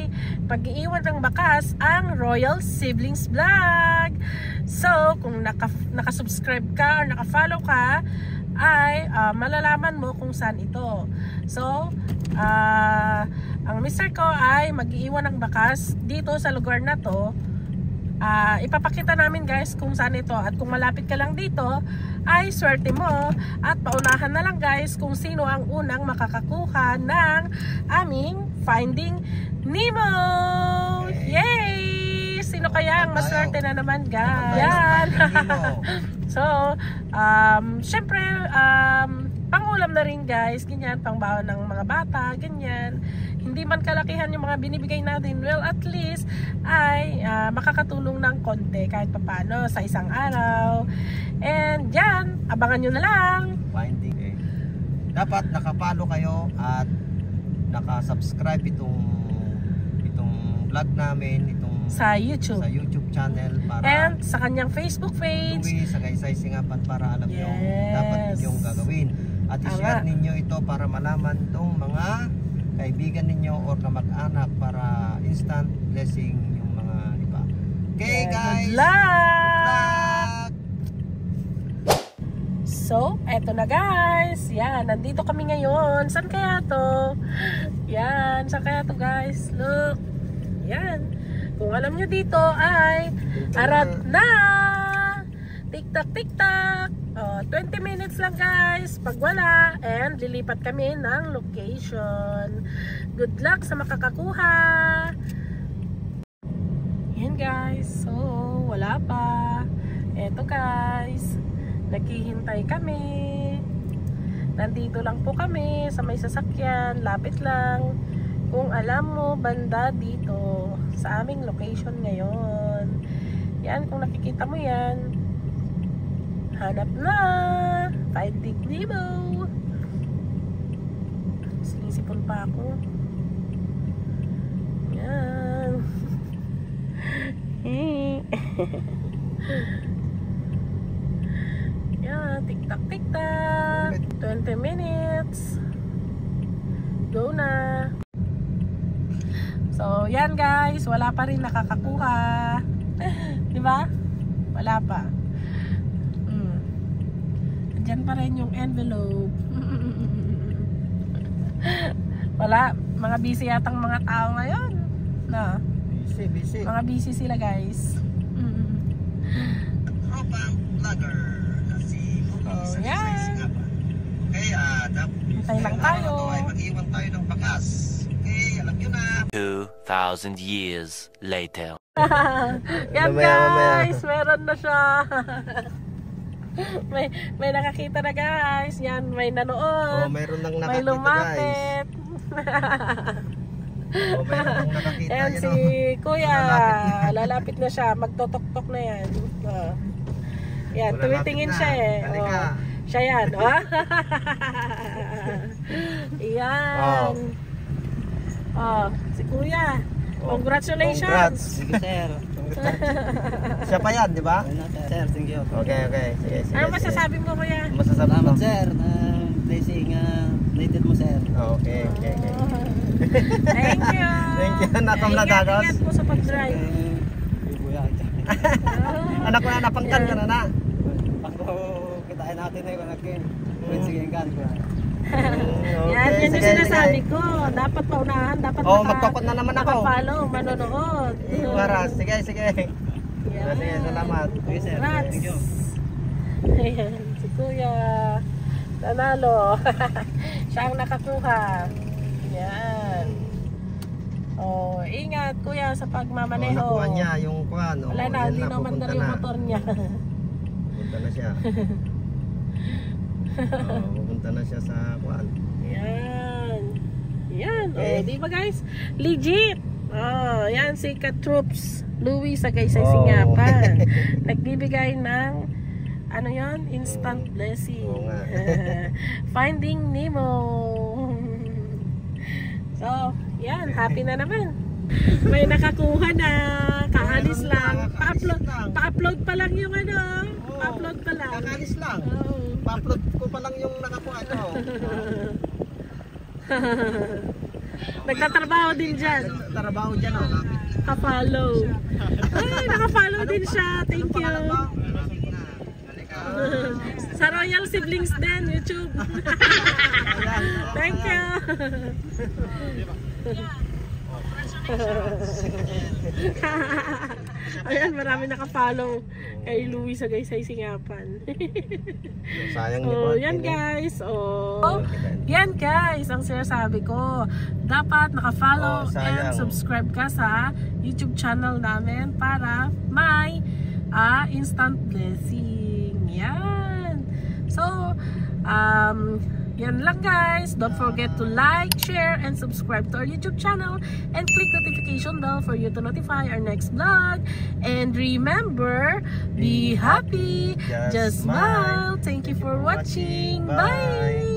ay pag-iiwan ng bakas ang Royal Siblings Vlog. So, kung nakasubscribe ka or nakafollow ka, ay malalaman mo kung saan ito. So, ang mister ko ay mag-iiwan ng bakas dito sa lugar na to. Ipapakita namin guys kung saan ito, at kung malapit ka lang dito ay swerte mo, at paunahan na lang guys kung sino ang unang makakakuha ng aming Finding Nemo. Yay! Sino kaya ang maswerte na naman guys? Yan. So, syempre pangulam na rin guys, ganyan, pangbaon ng mga bata, ganyan. Hindi man kalakihan yung mga binibigay natin, well at least ay makakatulong ng konti kahit papano sa isang araw. And yan, abangan nyo na lang. Finding dapat nakapalo kayo at nakasubscribe itong vlog namin, sa YouTube channel, para and sa kanyang Facebook page, sa Gaysay Singapan, para alam nyo dapat ninyong gagawin. At i-share ninyo ito para malaman itong mga kaibigan ninyo or kamag-anak, para instant blessing yung mga iba. Okay guys, good luck! So, eto na guys. Yan, nandito kami ngayon. Saan kaya to? Yan, saan kaya to guys? Look. Yan. Kung alam nyo dito ay Arad na! Tik-tak, tik-tak! 20 minutes lang guys pag wala, and lilipat kami ng location. Good luck sa makakakuha. Yan guys, so wala pa. Eto guys, naghihintay kami. Nandito lang po kami sa may sasakyan, lapit lang. Kung alam mo, banda dito sa aming location ngayon. Yan, kung nakikita mo yan, hanap na Finding Nemo. Sinisipon pa ako. Yan. Yan, tik-tak, tik-tak. 20 minutes. Go na. So, yan guys, wala pa rin nakakakuha. Di ba? Wala pa. Diyan pa rin yung envelope. Wala, mga busy yatang mga tao ngayon. No. Busy. Mga busy sila guys. So, yan. Hintay lang tayo. Mag-iwan tayo ng bakas. Okay, alam nyo na. 2,000 years later. Yan guys, meron na siya. may nakakita na guys. Yan, may nanood. Mayroon nang nakakita, may lumapit. Mayroon nang nakakita. Ayan si Kuya, lalapit na siya. Magtotok-tok na yan. Yan, tumitingin siya eh. Siya yan. Yan. Si Kuya. Congratulations. Congrats. Sige sir. Siya pa yan, di ba? Sir, thank you. Okay. Sige. Ano masasabi mo Kuya? Salamat sir, na blessing nated mo sir. Okay. Thank you. Thank you. Nakamladagos. Ingat po sa pag-drive. Anak ko na napangkan ka na. Ako, kitain natin na yung akin. Sige, gan ko. Yan yung sinasabi ko. Dapat paunahan, dapat magkakot na naman ako. Follow, manonood. Maras, sige. Sige, salamat. Congrats. Ayan, si Kuya nanalo. Siya ang nakakuha. Yan. Ingat Kuya sa pagmamaneho. Nakuha niya yung kuhan. Wala na, hindi naman na yung motor niya. Pupunta na siya. Pupunta na siya sa kuhan. Yan. Di ba guys? Legit. Yan si Katroops Louie sa Gaysay Singapan. Nagbibigay ng ano yon? Instant blessing. Finding Nemo. So, yan, happy na naman. May nakakuha na. Kaalis lang. Pa-upload pa lang yung ano. Pa-upload pa lang. Kaalis lang. Pa-upload ko pa lang yung nakakuha. Nagtatrabaho din dyan. Trabaho dyan, oh. Ka-follow. Ay, naka-follow din siya. Thank you. Sa Royal Siblings din, YouTube. Thank you. Ayan, marami naka-follow kay Louie sa Gaysay Singapan. Sayang Oh, yan guys. Oh, yan guys, ang sinasabi ko. Dapat naka-follow and subscribe ka sa YouTube channel namin para may instant blessing. Yan. So, yan lang guys. Don't forget to like, share, and subscribe to our YouTube channel and click notification bell for you to notify our next vlog. And remember, be happy, just smile. Thank you for watching. Bye!